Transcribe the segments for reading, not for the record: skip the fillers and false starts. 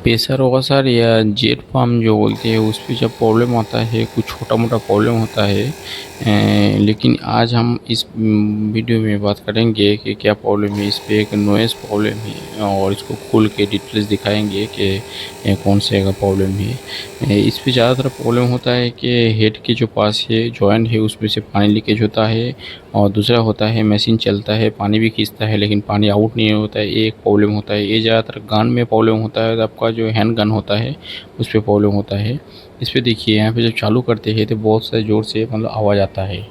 Pressure washer या jet pump जो बोलते हैं उस पे जब प्रॉब्लम आता है, कुछ छोटा मोटा प्रॉब्लम होता है, लेकिन आज हम इस वीडियो में बात करेंगे कि क्या प्रॉब्लम है। इस पे एक नॉइज़ प्रॉब्लम है और इसको खोल के डिटेल्स दिखाएंगे कि कौन से का प्रॉब्लम है। इस पे ज़्यादातर प्रॉब्लम होता है कि हेड के जो पास है जॉइंट है उसमें से पानी लीकेज होता है, और दूसरा होता है मशीन चलता है, पानी भी खींचता है लेकिन पानी आउट नहीं होता है, ये एक प्रॉब्लम होता है। ये ज़्यादातर गन में प्रॉब्लम होता है, तो आपका जो हैंड गन होता है उस पर प्रॉब्लम होता है। इस पर देखिए यहाँ पे जब चालू करते हैं तो बहुत सारे ज़ोर से मतलब आवाज़ आता है।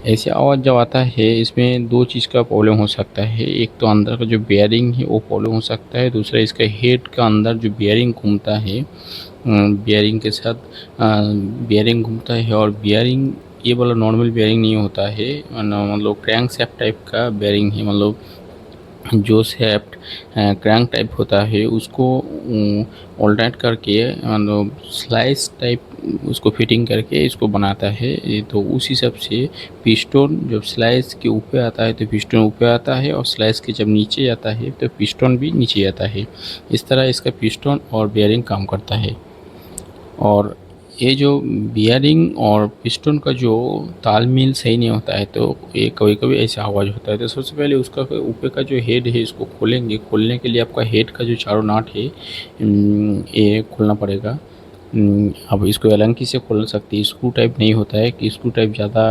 ऐसे आवाज़ जब आता है इसमें दो चीज़ का प्रॉब्लम हो सकता है। एक तो अंदर का जो बेयरिंग है वो प्रॉब्लम हो सकता है, दूसरा इसका हेड का अंदर जो बेयरिंग घूमता है, बेयरिंग के साथ बेयरिंग घूमता है, और बेयरिंग ये वाला नॉर्मल बेयरिंग नहीं होता है, मतलब क्रैंक शाफ्ट टाइप का बेयरिंग है। मतलब जो शाफ्ट क्रैंक टाइप होता है उसको ऑल्टरनेट करके मतलब स्लाइस टाइप उसको फिटिंग करके इसको बनाता है। ये तो उस हिसाब से पिस्टन जब स्लाइस के ऊपर आता है तो पिस्टन ऊपर आता है, और स्लाइस के जब नीचे आता है तो पिस्टन भी नीचे आता है। इस तरह इसका पिस्टन और बेयरिंग काम करता है। और ये जो बियरिंग और पिस्टन का जो तालमेल सही नहीं होता है तो ये कभी-कभी ऐसा आवाज़ होता है। तो सबसे पहले उसका ऊपर का जो हेड है इसको खोलेंगे। खोलने के लिए आपका हेड का जो चारों नाट है ये खोलना पड़ेगा। अब इसको एलंकी से खोल सकते हैं, स्क्रू टाइप नहीं होता है कि स्क्रू टाइप ज़्यादा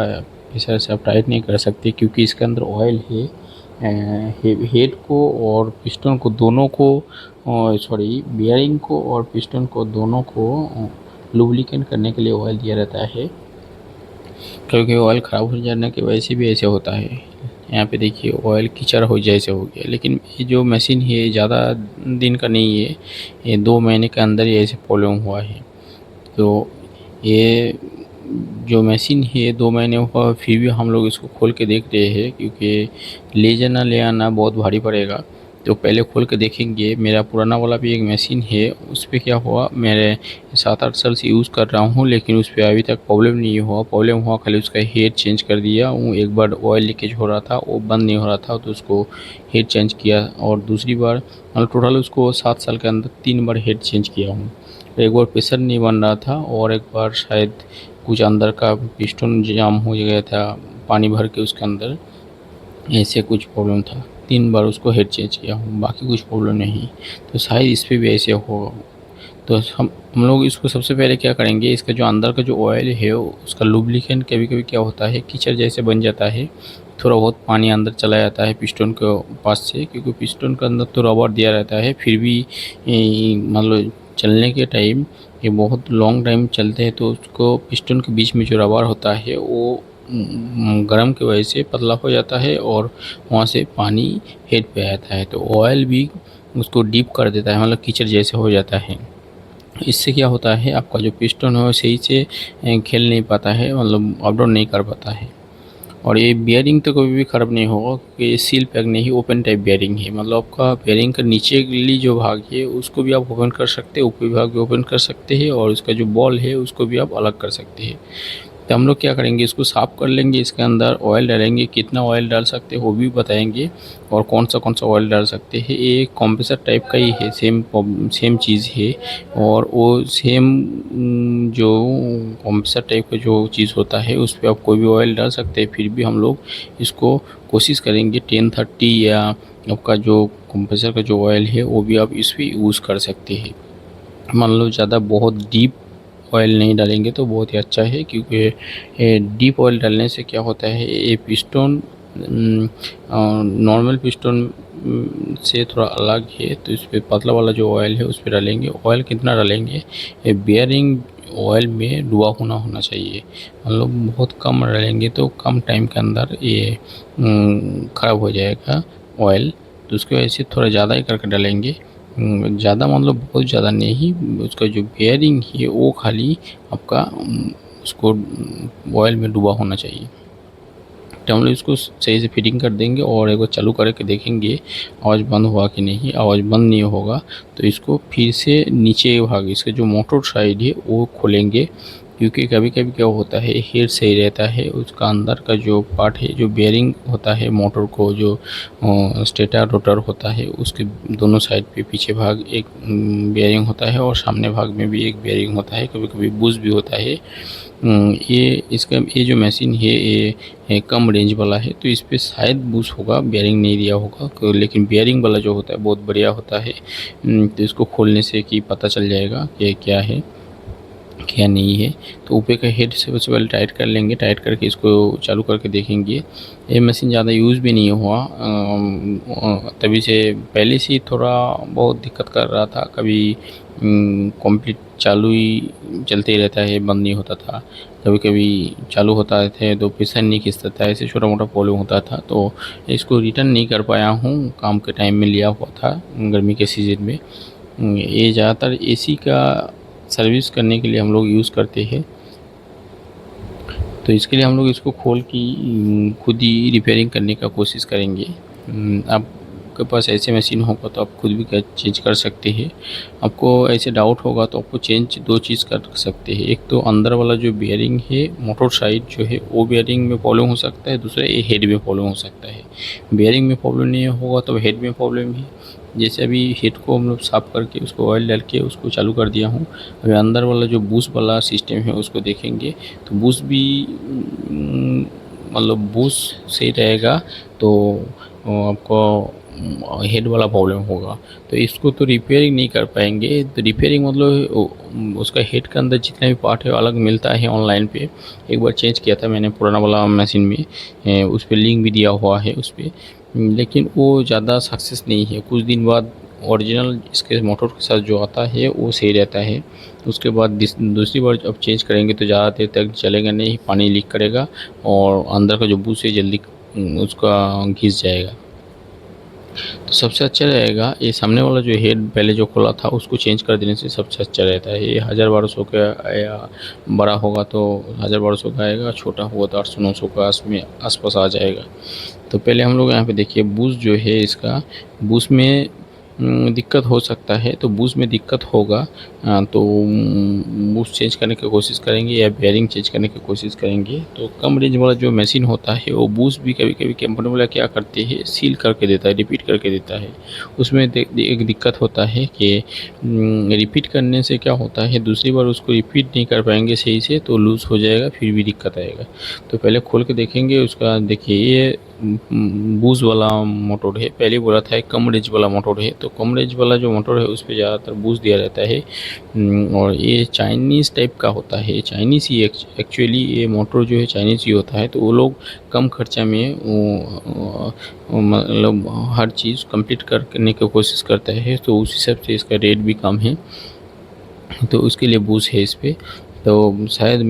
प्रेशर से आप टाइट नहीं कर सकते, क्योंकि इसके अंदर ऑयल है। हेड को और पिस्टन को दोनों को, सॉरी बियरिंग को और पिस्टन को दोनों को लुब्रिकेंट करने के लिए ऑयल दिया रहता है, क्योंकि ऑयल ख़राब हो जाने की वजह से भी ऐसे होता है। यहाँ पे देखिए ऑयल कीचड़ हो जैसे हो गया, लेकिन ये जो मशीन है ज़्यादा दिन का नहीं है, ये 2 महीने के अंदर ही ऐसे प्रॉब्लम हुआ है। तो ये जो मशीन है 2 महीने हुआ फिर भी हम लोग इसको खोल के देख रहे हैं, क्योंकि ले आना बहुत भारी पड़ेगा। तो पहले खोल के देखेंगे। मेरा पुराना वाला भी एक मशीन है, उस पर क्या हुआ, मेरे 7-8 साल से यूज़ कर रहा हूँ लेकिन उस पर अभी तक प्रॉब्लम नहीं हुआ। प्रॉब्लम हुआ खाली उसका हेड चेंज कर दिया हूँ। एक बार ऑयल लीकेज हो रहा था, वो बंद नहीं हो रहा था, तो उसको हेड चेंज किया, और दूसरी बार मतलब टोटल उसको 7 साल के अंदर 3 बार हेड चेंज किया हूँ। एक बार प्रेशर नहीं बन रहा था, और एक बार शायद कुछ अंदर का पिस्टन जाम हो गया था पानी भर के उसके अंदर, ऐसे कुछ प्रॉब्लम था। 3 बार उसको हेड चेंज किया हूँ, बाकी कुछ प्रॉब्लम नहीं। तो शायद इस पर भी ऐसे होगा। तो हम लोग इसको सबसे पहले क्या करेंगे, इसका जो अंदर का जो ऑयल है उसका लुब्रिकेंट कभी कभी क्या होता है कीचड़ जैसे बन जाता है, थोड़ा बहुत पानी अंदर चला जाता है पिस्टन के पास से, क्योंकि पिस्टन के अंदर तो रबर दिया रहता है। फिर भी मतलब चलने के टाइम ये बहुत लॉन्ग टाइम चलते हैं तो उसको पिस्टन के बीच में जो रबर होता है वो गर्म की वजह से पतला हो जाता है, और वहाँ से पानी हेड पे आता है, तो ऑयल भी उसको डीप कर देता है, मतलब कीचड़ जैसे हो जाता है। इससे क्या होता है, आपका जो पिस्टन है वो सही से खेल नहीं पाता है, मतलब अप डाउन नहीं कर पाता है। और ये बियरिंग तो कभी भी ख़राब नहीं होगा, क्योंकि ये सील पैक नहीं ओपन टाइप बियरिंग है। मतलब आपका बियरिंग का नीचे वाली जो भाग है उसको भी आप ओपन कर सकते हैं, ऊपरी भाग भी ओपन कर सकते हैं, और उसका जो बॉल है उसको भी आप अलग कर सकते हैं। तो हम लोग क्या करेंगे, इसको साफ़ कर लेंगे, इसके अंदर ऑयल डालेंगे, कितना ऑयल डाल सकते हैं वो भी बताएंगे, और कौन सा ऑयल डाल सकते हैं। ये एक कंप्रेसर टाइप का ही है, सेम चीज़ है। और वो सेम जो कंप्रेसर टाइप का जो चीज़ होता है उस पर आप कोई भी ऑयल डाल सकते हैं। फिर भी हम लोग इसको कोशिश करेंगे 1030, या आपका जो कंप्रेसर का जो ऑयल है वो भी आप इस पर यूज़ कर सकते हैं। मान लो ज़्यादा बहुत डीप ऑयल नहीं डालेंगे तो बहुत ही अच्छा है, क्योंकि डीप ऑयल डालने से क्या होता है, ये पिस्टन नॉर्मल पिस्टन से थोड़ा अलग है। तो इस पर पतला वाला जो ऑयल है उस पर डालेंगे। ऑयल कितना डालेंगे, ये बियरिंग ऑयल में डूबा होना चाहिए। मतलब बहुत कम डालेंगे तो कम टाइम के अंदर ये ख़राब हो जाएगा ऑयल, तो उसकी वजह से थोड़ा ज़्यादा ही करके डालेंगे। ज़्यादा मतलब बहुत ज़्यादा नहीं, उसका जो बेयरिंग है वो खाली आपका उसको ऑयल में डूबा होना चाहिए। तो हम लोग इसको सही से फिटिंग कर देंगे, और एक बार चालू करके देखेंगे आवाज़ बंद हुआ कि नहीं। आवाज़ बंद नहीं होगा तो इसको फिर से नीचे भाग इसका जो मोटर साइड है वो खोलेंगे, क्योंकि कभी कभी क्या होता है हेड सही रहता है, उसका अंदर का जो पार्ट है, जो बेयरिंग होता है मोटर को, जो स्टेटर रोटर होता है, उसके दोनों साइड पे पीछे भाग एक बेयरिंग होता है और सामने भाग में भी एक बेयरिंग होता है, कभी कभी बुश भी होता है। ये जो मशीन है ये कम रेंज वाला है, तो इस पर शायद बुश होगा, बेयरिंग नहीं दिया होगा, लेकिन बेयरिंग वाला जो होता है बहुत बढ़िया होता है। तो इसको खोलने से कि पता चल जाएगा कि क्या है क्या नहीं है। तो ऊपर का हेड से सबसे पहले टाइट कर लेंगे, टाइट करके इसको चालू करके देखेंगे। ये मशीन ज़्यादा यूज़ भी नहीं हुआ, तभी से पहले से ही थोड़ा बहुत दिक्कत कर रहा था, कभी कंप्लीट चालू ही चलते ही रहता है, बंद नहीं होता था, कभी कभी चालू होता थे तो पिस्टन नहीं खिंचता था, ऐसे छोटा मोटा प्रॉब्लम होता था। तो इसको रिटर्न नहीं कर पाया हूँ, काम के टाइम में लिया हुआ था गर्मी के सीज़न में। ये ज़्यादातर एसी का सर्विस करने के लिए हम लोग यूज़ करते हैं। तो इसके लिए हम लोग इसको खोल के खुद ही रिपेयरिंग करने का कोशिश करेंगे। आपके पास ऐसे मशीन होगा तो आप खुद भी चेंज कर सकते हैं। आपको ऐसे डाउट होगा तो आपको चेंज दो चीज़ कर सकते हैं, एक तो अंदर वाला जो बेयरिंग है मोटर साइड जो है वो बेयरिंग में प्रॉब्लम हो सकता है, दूसरा ये हेड में प्रॉब्लम हो सकता है। बेयरिंग में प्रॉब्लम नहीं होगा तो हेड में प्रॉब्लम है। जैसे अभी हेड को हम लोग साफ़ करके उसको ऑयल डाल के उसको चालू कर दिया हूँ। अभी अंदर वाला जो बूस्ट वाला सिस्टम है उसको देखेंगे, तो बूस्ट भी मतलब बूस्ट सही रहेगा तो आपको हेड वाला प्रॉब्लम होगा। तो इसको तो रिपेयरिंग नहीं कर पाएंगे। तो रिपेयरिंग मतलब उसका हेड के अंदर जितना भी पार्ट है अलग मिलता है ऑनलाइन पे। एक बार चेंज किया था मैंने पुराना वाला मशीन में, उस पर लिंक भी दिया हुआ है उस पर, लेकिन वो ज़्यादा सक्सेस नहीं है। कुछ दिन बाद ओरिजिनल इसके मोटर के साथ जो आता है वो सही रहता है, उसके बाद दूसरी बार जब चेंज करेंगे तो ज़्यादा देर तक चलेगा नहीं, पानी लीक करेगा और अंदर का जो बूस है जल्दी उसका घिस जाएगा। तो सबसे अच्छा रहेगा ये सामने वाला जो हेड पहले जो खोला था उसको चेंज कर देने से सबसे अच्छा रहता है। ये 1000-1200 का या बड़ा होगा तो 1000-1200 का आएगा, छोटा होगा तो 800-900 का आसपास आ जाएगा। तो पहले हम लोग यहाँ पे देखिए बूस्ट जो है इसका, बूस्ट में दिक्कत हो सकता है। तो बूस्ट में दिक्कत होगा तो बूस्ट चेंज करने की कोशिश करेंगे या बेयरिंग चेंज करने की कोशिश करेंगे। तो कम रेंज वाला जो मशीन होता है वो बूस्ट भी कभी कभी कंपनी वाला क्या करते हैं सील करके देता है, रिपीट करके देता है। उसमें एक दिक्कत होता है कि रिपीट करने से क्या होता है दूसरी बार उसको रिपीट नहीं कर पाएंगे सही से, तो लूज़ हो जाएगा, फिर भी दिक्कत आएगा। तो पहले खोल के देखेंगे उसका। देखिए ये बूस्ट वाला मोटर है, पहले बोला था एक कम रेंज वाला मोटर है। तो कम रेंज वाला जो मोटर है उस पर ज़्यादातर बूस्ट दिया रहता है और ये चाइनीज़ टाइप का होता है, चाइनीज़ ही एक्चुअली ये मोटर जो है चाइनीज़ ही होता है। तो वो लोग कम खर्चा में मतलब हर चीज़ कंप्लीट करने की कोशिश करता है, तो उस हिसाब से इसका रेट भी कम है, तो उसके लिए बूस्ट है इस पर। तो शायद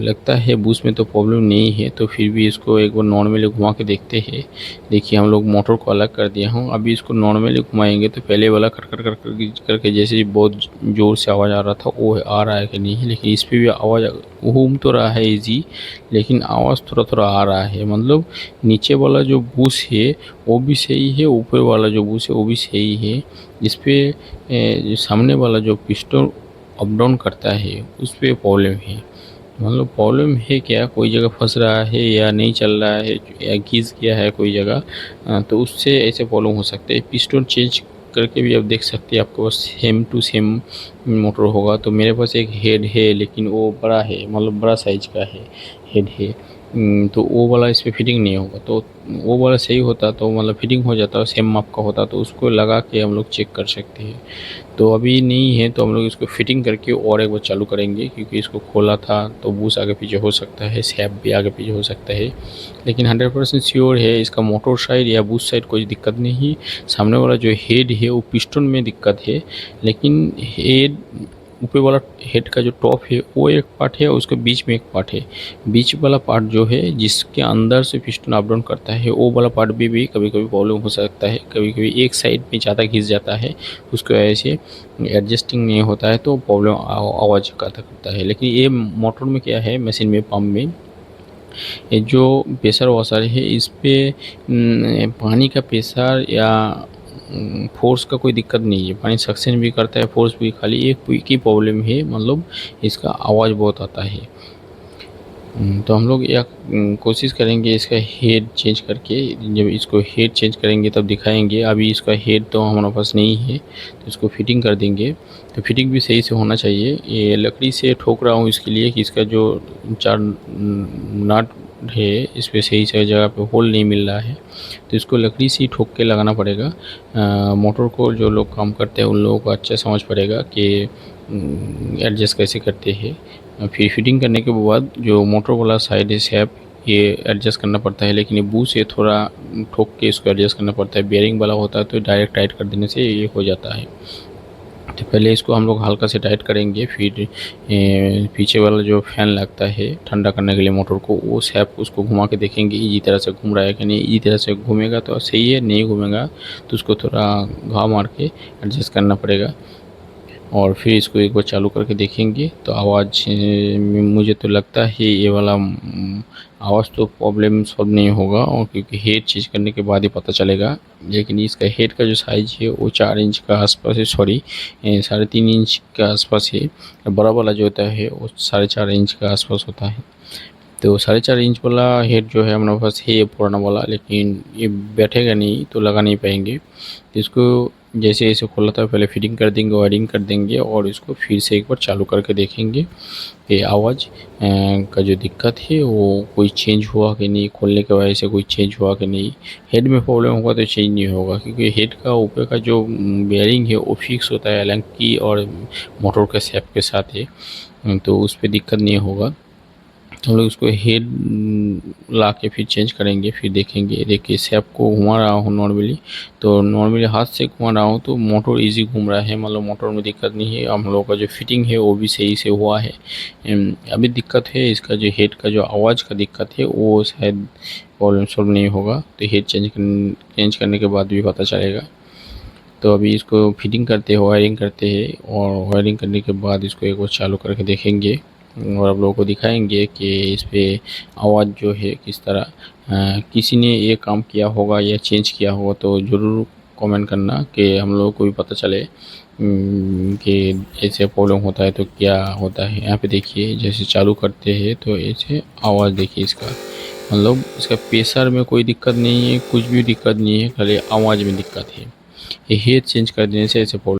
लगता है बूस्ट में तो प्रॉब्लम नहीं है, तो फिर भी इसको एक बार नॉर्मली घुमा के देखते हैं। देखिए हम लोग मोटर को अलग कर दिया हूँ, अभी इसको नॉर्मली घुमाएंगे तो पहले वाला कर कर कर करके जैसे बहुत ज़ोर से आवाज़ आ रहा था वो आ रहा है कि नहीं, लेकिन इस पर भी आवाज़ घूम तो रहा है इजी, लेकिन आवाज़ थोड़ा थोड़ा आ रहा है। मतलब नीचे वाला जो बूस है वो भी सही है, ऊपर वाला जो बूस है वो भी सही है। इस पर सामने वाला जो पिस्टन अप डाउन करता है उस पर प्रॉब्लम है। मतलब प्रॉब्लम है क्या, कोई जगह फंस रहा है या नहीं चल रहा है या घिस गया है कोई जगह, तो उससे ऐसे प्रॉब्लम हो सकते हैं। पिस्टन चेंज करके भी आप देख सकते हैं, आपके पास सेम टू सेम मोटर होगा। तो मेरे पास एक हेड है लेकिन वो बड़ा है, मतलब बड़ा साइज का है हेड है, तो वो वाला इस पर फिटिंग नहीं होगा। तो वो वाला सही होता तो मतलब फिटिंग हो जाता, सेम माप का होता, तो उसको लगा के हम लोग चेक कर सकते हैं। तो अभी नहीं है तो हम लोग इसको फिटिंग करके और एक बार चालू करेंगे, क्योंकि इसको खोला था तो बूस आगे पीछे हो सकता है, शैप भी आगे पीछे हो सकता है, लेकिन 100% श्योर है इसका मोटर साइड या बूस साइड कोई दिक्कत नहीं। सामने वाला जो हेड है वो पिस्टन में दिक्कत है, लेकिन हेड ऊपर वाला हेड का जो टॉप है वो एक पार्ट है, उसके बीच में एक पार्ट है। बीच वाला पार्ट जो है जिसके अंदर से पिस्टन अप डाउन करता है वो वाला पार्ट भी कभी कभी प्रॉब्लम हो सकता है, कभी कभी एक साइड में ज़्यादा घिस जाता है, उसकी वजह से एडजस्टिंग नहीं होता है तो प्रॉब्लम आवाज़ करता है। लेकिन ये मोटर में क्या है, मशीन में पंप में ये जो प्रेशर वॉशर है इस पर पानी का प्रेशर या फोर्स का कोई दिक्कत नहीं है, पानी सक्शन भी करता है, फोर्स भी, खाली एक ही प्रॉब्लम है, मतलब इसका आवाज़ बहुत आता है। तो हम लोग यह कोशिश करेंगे इसका हेड चेंज करके, जब इसको हेड चेंज करेंगे तब दिखाएंगे। अभी इसका हेड तो हमारे पास नहीं है, तो इसको फिटिंग कर देंगे। तो फिटिंग भी सही से होना चाहिए। ये लकड़ी से ठोक रहा हूँ इसके लिए कि इसका जो 4 नट है इस पर सही से जगह पे होल नहीं मिल रहा है, तो इसको लकड़ी से ही ठोक के लगाना पड़ेगा। मोटर को जो लोग काम करते हैं उन लोगों को अच्छा समझ पड़ेगा कि एडजस्ट कैसे करते हैं। फिर फिटिंग करने के बाद जो मोटर वाला साइड है शैप, ये एडजस्ट करना पड़ता है, लेकिन ये बू से थोड़ा ठोक के इसको एडजस्ट करना पड़ता है। बेयरिंग वाला होता है तो डायरेक्ट टाइट कर देने से ये हो जाता है। तो पहले इसको हम लोग हल्का से टाइट करेंगे, फिर पीछे वाला जो फैन लगता है ठंडा करने के लिए मोटर को, वो शैप उसको घुमा के देखेंगे इसी तरह से घूम रहा है कि नहीं। इसी तरह से घूमेगा तो सही है, नहीं घूमेगा तो उसको थोड़ा घाव मार के एडजस्ट करना पड़ेगा। और फिर इसको एक बार चालू करके देखेंगे तो आवाज़, मुझे तो लगता है ये वाला आवाज़ तो प्रॉब्लम सॉल्व नहीं होगा, और क्योंकि हेड चेंज करने के बाद ही पता चलेगा। लेकिन इसका हेड का जो साइज़ है वो 4 इंच का आसपास है, सॉरी 3.5 इंच के आसपास है। बड़ा वाला जो होता है वो 4.5 इंच के आसपास होता है। तो 4.5 इंच वाला हेड जो है हमारे पास है पुराना वाला, लेकिन ये बैठेगा नहीं तो लगा नहीं पाएंगे। तो इसको जैसे जैसे खोला था पहले फिटिंग कर देंगे, वायरिंग कर देंगे, और इसको फिर से एक बार चालू करके देखेंगे कि आवाज़ का जो दिक्कत है वो कोई चेंज हुआ कि नहीं, खोलने की वजह से कोई चेंज हुआ कि नहीं। हेड में प्रॉब्लम होगा तो चेंज नहीं होगा, क्योंकि हेड का ऊपर का जो बेयरिंग है वो फिक्स होता है एलन की और मोटर के शेप के साथ है, तो उस पर दिक्कत नहीं होगा। हम लोग उसको हेड ला के फिर चेंज करेंगे, फिर देखेंगे। देखिए शेप को घुमा रहा हूँ नॉर्मली, तो नॉर्मली हाथ से घुमा रहा हूँ तो मोटर इजी घूम रहा है, मतलब मोटर में दिक्कत नहीं है। हम लोग का जो फिटिंग है वो भी सही से हुआ है। अभी दिक्कत है इसका जो हेड का जो आवाज़ का दिक्कत है वो शायद प्रॉब्लम सॉल्व नहीं होगा, तो हेड चेंज करने के बाद भी पता चलेगा। तो अभी इसको फिटिंग करते हैं, वायरिंग करते हैं, और वायरिंग करने के बाद इसको एक बार चालू करके देखेंगे और आप लोगों को दिखाएंगे कि इस पर आवाज़ जो है किस तरह, किसी ने ये काम किया होगा या चेंज किया होगा तो ज़रूर कमेंट करना कि हम लोगों को भी पता चले कि ऐसे प्रॉब्लम होता है तो क्या होता है। यहाँ पे देखिए जैसे चालू करते हैं तो ऐसे आवाज़ देखिए इसका, मतलब इसका प्रेशर में कोई दिक्कत नहीं है, कुछ भी दिक्कत नहीं है, खाली आवाज़ में दिक्कत है। ये हेड चेंज कर देने से ऐसे प्रॉब्लम